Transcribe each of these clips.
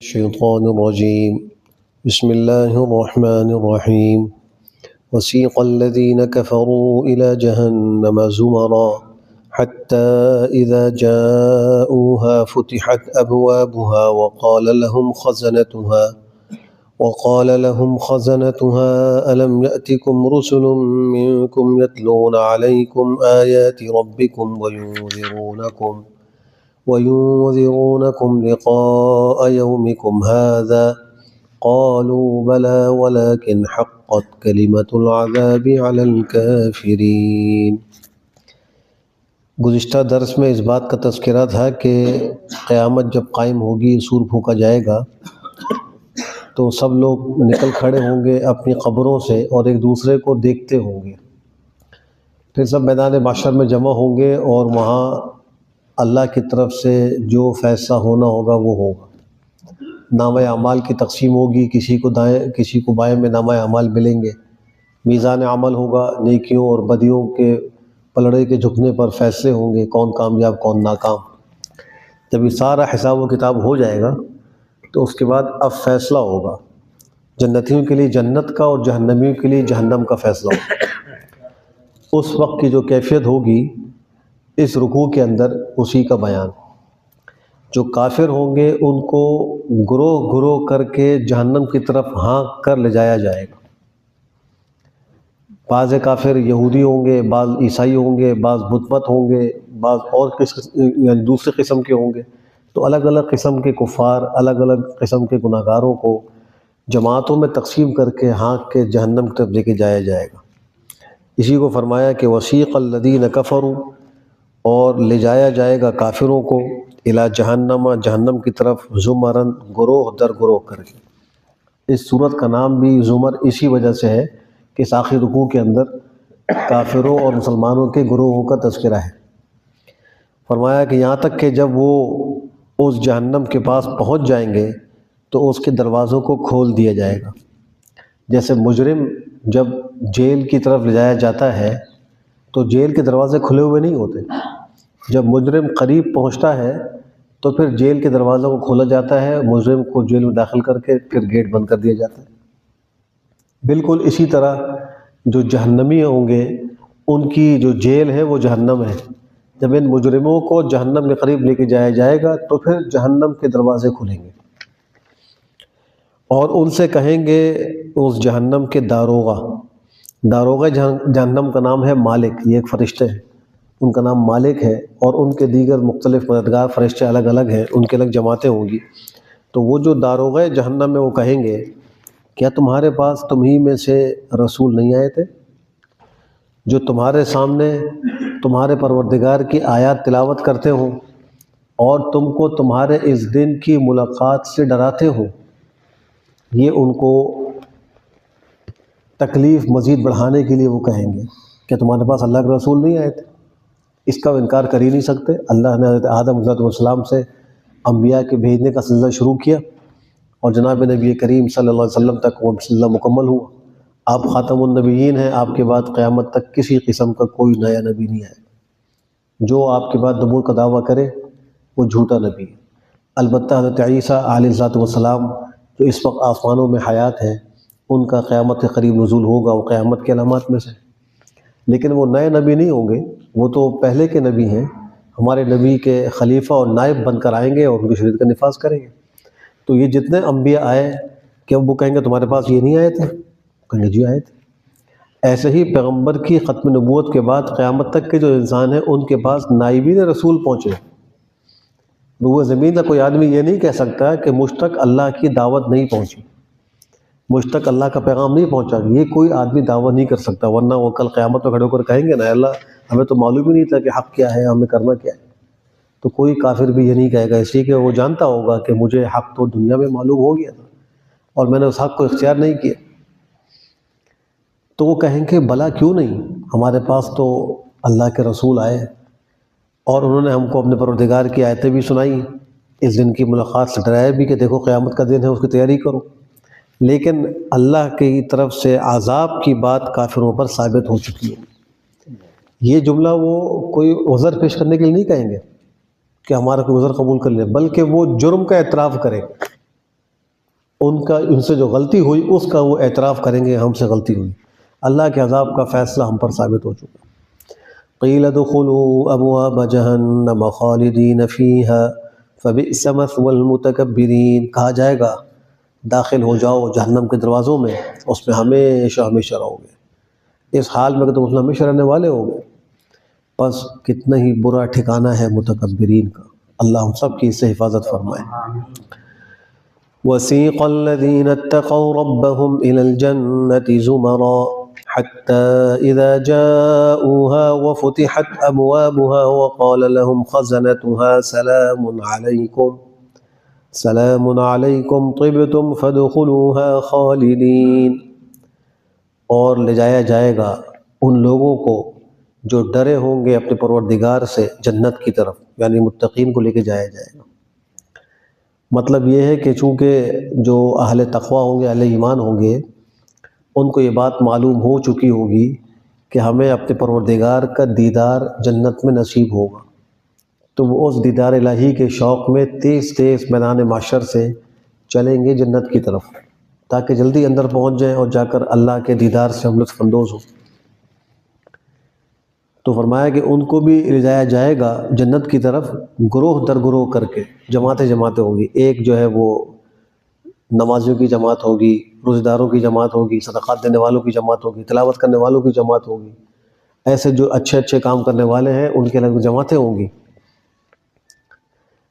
الشيطان الرجيم بسم الله الرحمن الرحيم وسيق الذين كفروا إلى جهنم زمرا حتى إذا جاءوها فتحت أبوابها وقال لهم خزنتها ألم يأتكم رسل منكم يتلون عليكم آيات ربكم وينذرونكم لقاء يومكم هذا قالوا بلى ولكن حقت كلمة العذاب على الكافرين۔ گزشتہ درس میں اس بات کا تذکرہ تھا کہ قیامت جب قائم ہوگی، سور پھونکا جائے گا تو سب لوگ نکل کھڑے ہوں گے اپنی قبروں سے اور ایک دوسرے کو دیکھتے ہوں گے۔ پھر سب میدان محشر میں جمع ہوں گے اور وہاں اللہ کی طرف سے جو فیصلہ ہونا ہوگا وہ ہوگا۔ نامہ اعمال کی تقسیم ہوگی، کسی کو دائیں کسی کو بائیں میں نامہ اعمال ملیں گے۔ میزان عمل ہوگا، نیکیوں اور بدیوں کے پلڑے کے جھکنے پر فیصلے ہوں گے، کون کامیاب کون ناکام۔ جب یہ سارا حساب و کتاب ہو جائے گا تو اس کے بعد اب فیصلہ ہوگا، جنتیوں کے لیے جنت کا اور جہنمیوں کے لیے جہنم کا فیصلہ ہوگا۔ اس وقت کی جو کیفیت ہوگی اس رکوع کے اندر اسی کا بیان۔ جو کافر ہوں گے ان کو گروہ گروہ کر کے جہنم کی طرف ہانک کر لے جایا جائے گا۔ بعض کافر یہودی ہوں گے، بعض عیسائی ہوں گے، بعض بت پرست ہوں گے، بعض اور دوسرے قسم کے ہوں گے۔ تو الگ الگ قسم کے کفار، الگ الگ قسم کے گناہگاروں کو جماعتوں میں تقسیم کر کے ہانک کے جہنم کی طرف لے کے جایا جائے گا۔ اسی کو فرمایا کہ وسیق الذین کفروا، اور لے جایا جائے گا کافروں کو الی جہنم، جہنم کی طرف زمرن، گروہ در گروہ کر کے۔ اس صورت کا نام بھی زمر اسی وجہ سے ہے کہ اس آخری رکوع کے اندر کافروں اور مسلمانوں کے گروہوں کا تذکرہ ہے۔ فرمایا کہ یہاں تک کہ جب وہ اس جہنم کے پاس پہنچ جائیں گے تو اس کے دروازوں کو کھول دیا جائے گا۔ جیسے مجرم جب جیل کی طرف لے جایا جاتا ہے تو جیل کے دروازے کھلے ہوئے نہیں ہوتے، جب مجرم قریب پہنچتا ہے تو پھر جیل کے دروازوں کو کھولا جاتا ہے، مجرم کو جیل میں داخل کر کے پھر گیٹ بند کر دیا جاتا ہے۔ بالکل اسی طرح جو جہنمی ہوں گے ان کی جو جیل ہے وہ جہنم ہے۔ جب ان مجرموں کو جہنم کے قریب لے کے جایا جائے گا تو پھر جہنم کے دروازے کھلیں گے اور ان سے کہیں گے اس جہنم کے داروغہ جہنم کا نام ہے مالک، یہ ایک فرشتے ہیں، ان کا نام مالک ہے، اور ان کے دیگر مختلف مددگار فرشتے الگ الگ ہیں، ان کے الگ جماعتیں ہوں گی۔ تو وہ جو داروغہ جہنم ہے وہ کہیں گے کیا تمہارے پاس تمہیں میں سے رسول نہیں آئے تھے جو تمہارے سامنے تمہارے پروردگار کی آیات تلاوت کرتے ہوں اور تم کو تمہارے اس دن کی ملاقات سے ڈراتے ہوں؟ یہ ان کو تکلیف مزید بڑھانے کے لیے وہ کہیں گے کہ تمہارے پاس اللہ کے رسول نہیں آئے تھے۔ اس کا انکار کر ہی نہیں سکتے۔ اللہ نے حضرت آدم علیہ السلام سے انبیاء کے بھیجنے کا سلسلہ شروع کیا اور جناب نبی کریم صلی اللہ علیہ وسلم تک وہ سلسلہ مکمل ہوا۔ آپ خاتم النبیین ہیں، آپ کے بعد قیامت تک کسی قسم کا کوئی نیا نبی نہیں آئے۔ جو آپ کے بعد نبوت کا دعویٰ کرے وہ جھوٹا نبی ہے۔ البتہ حضرت عیسیٰ علیہ السلام جو اس وقت آسمانوں میں حیات ہیں، ان کا قیامت کے قریب نزول ہوگا، وہ قیامت کے علامات میں سے، لیکن وہ نئے نبی نہیں ہوں گے، وہ تو پہلے کے نبی ہیں، ہمارے نبی کے خلیفہ اور نائب بن کر آئیں گے اور ان کی شریعت کا نفاذ کریں گے۔ تو یہ جتنے انبیاء آئے کہ وہ کہیں گے تمہارے پاس یہ نہیں آئے تھے؟ کہیں گے جی آئے تھے۔ ایسے ہی پیغمبر کی ختم نبوت کے بعد قیامت تک کے جو انسان ہیں ان کے پاس نائبین رسول پہنچے۔ وہ زمین کا کوئی آدمی یہ نہیں کہہ سکتا کہ مجھ تک اللہ کی دعوت نہیں پہنچی، مجھ تک اللہ کا پیغام نہیں پہنچا، یہ کوئی آدمی دعوت نہیں کر سکتا، ورنہ وہ کل قیامت میں کھڑے ہو کر کہیں گے نا اللہ ہمیں تو معلوم ہی نہیں تھا کہ حق کیا ہے، ہمیں کرنا کیا ہے۔ تو کوئی کافر بھی یہ نہیں کہے گا، اس لیے کہ وہ جانتا ہوگا کہ مجھے حق تو دنیا میں معلوم ہو گیا تھا اور میں نے اس حق کو اختیار نہیں کیا۔ تو وہ کہیں گے بھلا کیوں نہیں، ہمارے پاس تو اللہ کے رسول آئے اور انہوں نے ہم کو اپنے پروردگار کی آیتیں بھی سنائیں، اس دن کی ملاقات سے ڈرایا بھی کہ دیکھو قیامت کا دن ہے، اس کی تیاری کرو۔ لیکن اللہ کی طرف سے عذاب کی بات کافروں پر ثابت ہو چکی ہے۔ یہ جملہ وہ کوئی عذر پیش کرنے کے لیے نہیں کہیں گے کہ ہمارا کوئی عذر قبول کر لے، بلکہ وہ جرم کا اعتراف کریں ان سے جو غلطی ہوئی اس کا وہ اعتراف کریں گے ہم سے غلطی ہوئی. اللہ کے عذاب کا فیصلہ ہم پر ثابت ہو چکا. قیل ادخلوا ابواب جہنم خالدین فیہا فبئس مثوى المتکبرین، کہا جائے گا داخل ہو جاؤ جہنم کے دروازوں میں، اس میں ہمیشہ ہمیشہ رہو گے، اس حال میں کہ تم اس میں ہمیشہ رہنے والے ہو گے، بس کتنا ہی برا ٹھکانہ ہے متکبرین کا. اللہ ہم سب کی اس سے حفاظت فرمائے. وسيق الذين اتقوا ربهم إلى الجنة زمرا حتى إذا جاءوها وفتحت أبوابها وقال لهم خزنتها سلام عليكم طبتم فادخلوها خالدين. اور لے جایا جائے گا ان لوگوں کو جو ڈرے ہوں گے اپنے پروردگار سے جنت کی طرف، یعنی متقین کو لے کے جایا جائے گا. مطلب یہ ہے کہ چونکہ جو اہل تقوی ہوں گے، اہل ایمان ہوں گے، ان کو یہ بات معلوم ہو چکی ہوگی کہ ہمیں اپنے پروردگار کا دیدار جنت میں نصیب ہوگا، تو وہ اس دیدار الہی کے شوق میں تیز تیز میدان محشر سے چلیں گے جنت کی طرف، تاکہ جلدی اندر پہنچ جائیں اور جا کر اللہ کے دیدار سے ہم لطف اندوز ہوں. تو فرمایا کہ ان کو بھی لے جایا جائے گا جنت کی طرف گروہ در گروہ کر کے، جماعتیں ہوگی. ایک جو ہے وہ نمازیوں کی جماعت ہوگی، روزہ داروں کی جماعت ہوگی، صدقات دینے والوں کی جماعت ہوگی، تلاوت کرنے والوں کی جماعت ہوگی. ایسے جو اچھے اچھے کام کرنے والے ہیں ان کے الگ جماعتیں ہوں گی،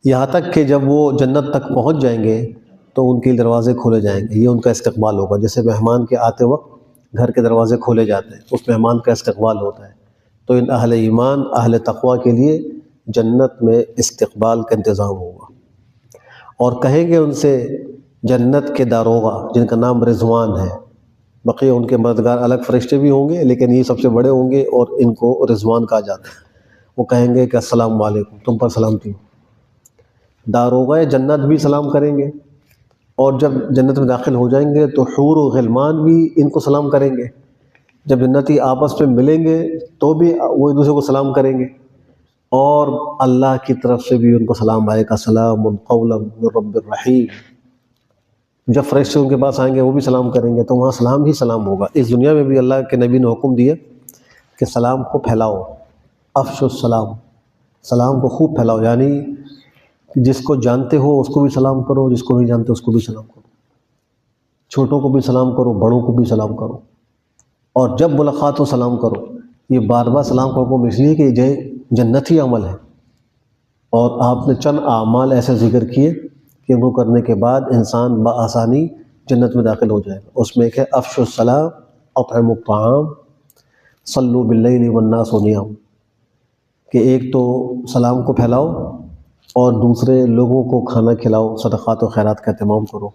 یہاں تک کہ جب وہ جنت تک پہنچ جائیں گے تو ان کے دروازے کھولے جائیں گے. یہ ان کا استقبال ہوگا، جیسے مہمان کے آتے وقت گھر کے دروازے کھولے جاتے ہیں، اس مہمان کا استقبال ہوتا ہے. تو ان اہل ایمان، اہل تقوی کے لیے جنت میں استقبال کا انتظام ہوگا. اور کہیں گے ان سے جنت کے داروغہ جن کا نام رضوان ہے، بقیہ ان کے مددگار الگ فرشتے بھی ہوں گے لیکن یہ سب سے بڑے ہوں گے اور ان کو رضوان کہا جاتا ہے. وہ کہیں گے کہ السلام علیکم، تم پر سلامتی ہو. داروغہ جنت بھی سلام کریں گے، اور جب جنت میں داخل ہو جائیں گے تو حور و غلمان بھی ان کو سلام کریں گے. جب جنتی آپس میں ملیں گے تو بھی وہ ایک دوسرے کو سلام کریں گے، اور اللہ کی طرف سے بھی ان کو سلام آئے گا، سلام قولا من رب الرحیم. جب فرشتے ان کے پاس آئیں گے وہ بھی سلام کریں گے، تو وہاں سلام ہی سلام ہوگا. اس دنیا میں بھی اللہ کے نبی نے حکم دیا کہ سلام کو پھیلاؤ، افشوا السلام، سلام کو خوب پھیلاؤ، یعنی جس کو جانتے ہو اس کو بھی سلام کرو، جس کو نہیں جانتے اس کو بھی سلام کرو، چھوٹوں کو بھی سلام کرو، بڑوں کو بھی سلام کرو، اور جب ملاقات ہو سلام کرو. یہ بار بار سلام کو حکم اس لیے کہ یہ جنتی عمل ہے، اور آپ نے چند اعمال ایسے ذکر کیے کہ ان کو کرنے کے بعد انسان بآسانی جنت میں داخل ہو جائے گا. اس میں ایک ہے افشوا السلام، اطعموا الطعام، صلوا باللیل والناس نیام، کہ ایک تو سلام کو پھیلاؤ اور دوسرے لوگوں کو کھانا کھلاؤ، صدقات و خیرات کا اہتمام کرو،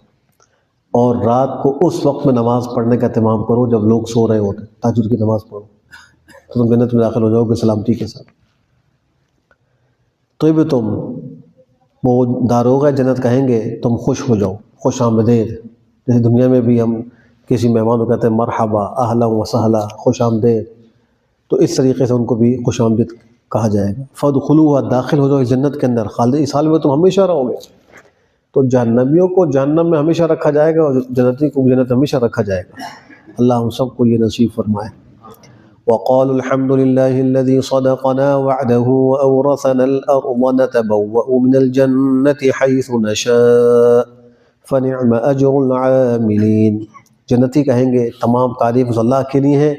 اور رات کو اس وقت میں نماز پڑھنے کا اہتمام کرو جب لوگ سو رہے ہوتے، تہجد کی نماز پڑھو، تو تم جنت میں داخل ہو جاؤ گے سلامتی کے ساتھ. تو بھی تم، وہ داروغہ جنت کہیں گے تم خوش ہو جاؤ، خوش آمدید. جیسے دنیا میں بھی ہم کسی مہمان کو کہتے ہیں مرحبا، اہلا و سہلا، خوش آمدید، تو اس طریقے سے ان کو بھی خوش آمدید کہا جائے گا. فادخلوها، داخل ہو جاؤ اس جنت کے اندر، خالد، اس حال میں تم ہمیشہ رہو گے. تو جہنمیوں کو جہنم میں ہمیشہ رکھا جائے گا اور جنتی کو جنت ہمیشہ رکھا جائے گا. اللہ ہم سب کو یہ نصیب فرمائے. وقالوا الحمد لله الذي صدقنا وعده وأورثنا الأرض نتبوأ من الجنة حيث نشاء فنعم أجر العاملين. جنتی کہیں گے تمام تعریف اس اللہ کے لیے ہے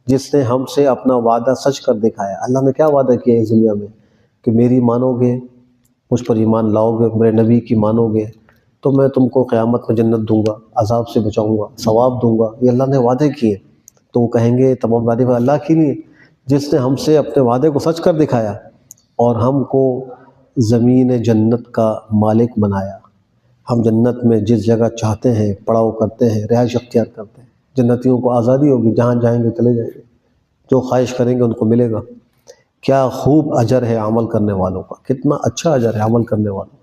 جس نے ہم سے اپنا وعدہ سچ کر دکھایا. اللہ نے کیا وعدہ کیا اس دنیا میں کہ میری مانو گے، مجھ پر ایمان لاؤ گے، میرے نبی کی مانو گے تو میں تم کو قیامت میں جنت دوں گا، عذاب سے بچاؤں گا، ثواب دوں گا. یہ اللہ نے وعدے کیے. تو وہ کہیں گے تمام تعریف اللہ کے لیے جس نے ہم سے اپنے وعدے کو سچ کر دکھایا اور ہم کو زمین جنت کا مالک بنایا. ہم جنت میں جس جگہ چاہتے ہیں پڑاؤ کرتے ہیں، رہائش اختیار کرتے ہیں. جنتیوں کو آزادی ہوگی، جہاں جائیں گے چلے جائیں گے، جو خواہش کریں گے ان کو ملے گا. کیا خوب اجر ہے عمل کرنے والوں کا، کتنا اچھا اجر ہے عمل کرنے والوں.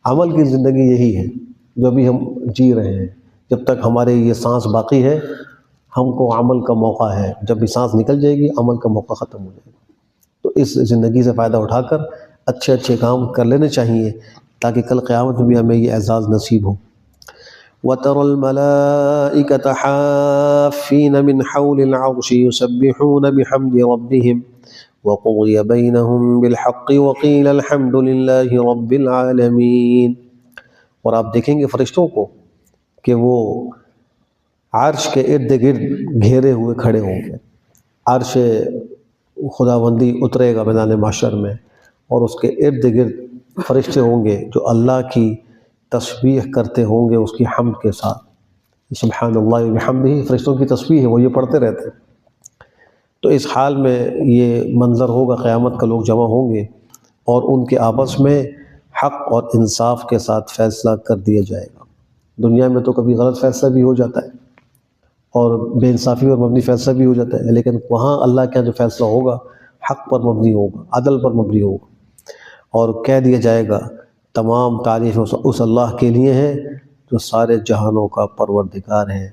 عمل کی زندگی یہی ہے جو بھی ہم جی رہے ہیں. جب تک ہمارے یہ سانس باقی ہے ہم کو عمل کا موقع ہے، جب بھی سانس نکل جائے گی عمل کا موقع ختم ہو جائے گا. تو اس زندگی سے فائدہ اٹھا کر اچھے اچھے کام کر لینے چاہیے تاکہ کل قیامت میں بھی ہمیں یہ اعزاز نصیب ہو. وَتَرَى الْمَلَائِكَةَ حَافِّينَ مِنْ حَوْلِ الْعَرْشِ يُسَبِّحُونَ بِحَمْدِ رَبِّهِمْ وَقُضِيَ بَيْنَهُمْ بِالْحَقِّ وَقِيلَ الْحَمْدُ لِلَّهِ رَبِّ الْعَالَمِينَ۔ اور آپ دیکھیں گے فرشتوں کو کہ وہ عرش کے ارد گرد گھیرے ہوئے کھڑے ہوں گے۔ عرش خداوندی اترے گا میدان محشر میں، اور اس کے ارد گرد فرشتے ہوں گے جو اللہ کی تسبیح کرتے ہوں گے اس کی حمد کے ساتھ۔ سبحان اللہ وبحمدہ فرشتوں کی تسبیح ہے، وہ یہ پڑھتے رہتے ہیں۔ تو اس حال میں یہ منظر ہوگا قیامت کا، لوگ جمع ہوں گے اور ان کے آپس میں حق اور انصاف کے ساتھ فیصلہ کر دیا جائے گا۔ دنیا میں تو کبھی غلط فیصلہ بھی ہو جاتا ہے اور بے انصافی پر مبنی فیصلہ بھی ہو جاتا ہے، لیکن وہاں اللہ کے یہاں جو فیصلہ ہوگا حق پر مبنی ہوگا، عدل پر مبنی ہوگا، اور کہہ دیا جائے گا تمام تعریف اس اللہ کے لیے ہے جو سارے جہانوں کا پروردگار ہے۔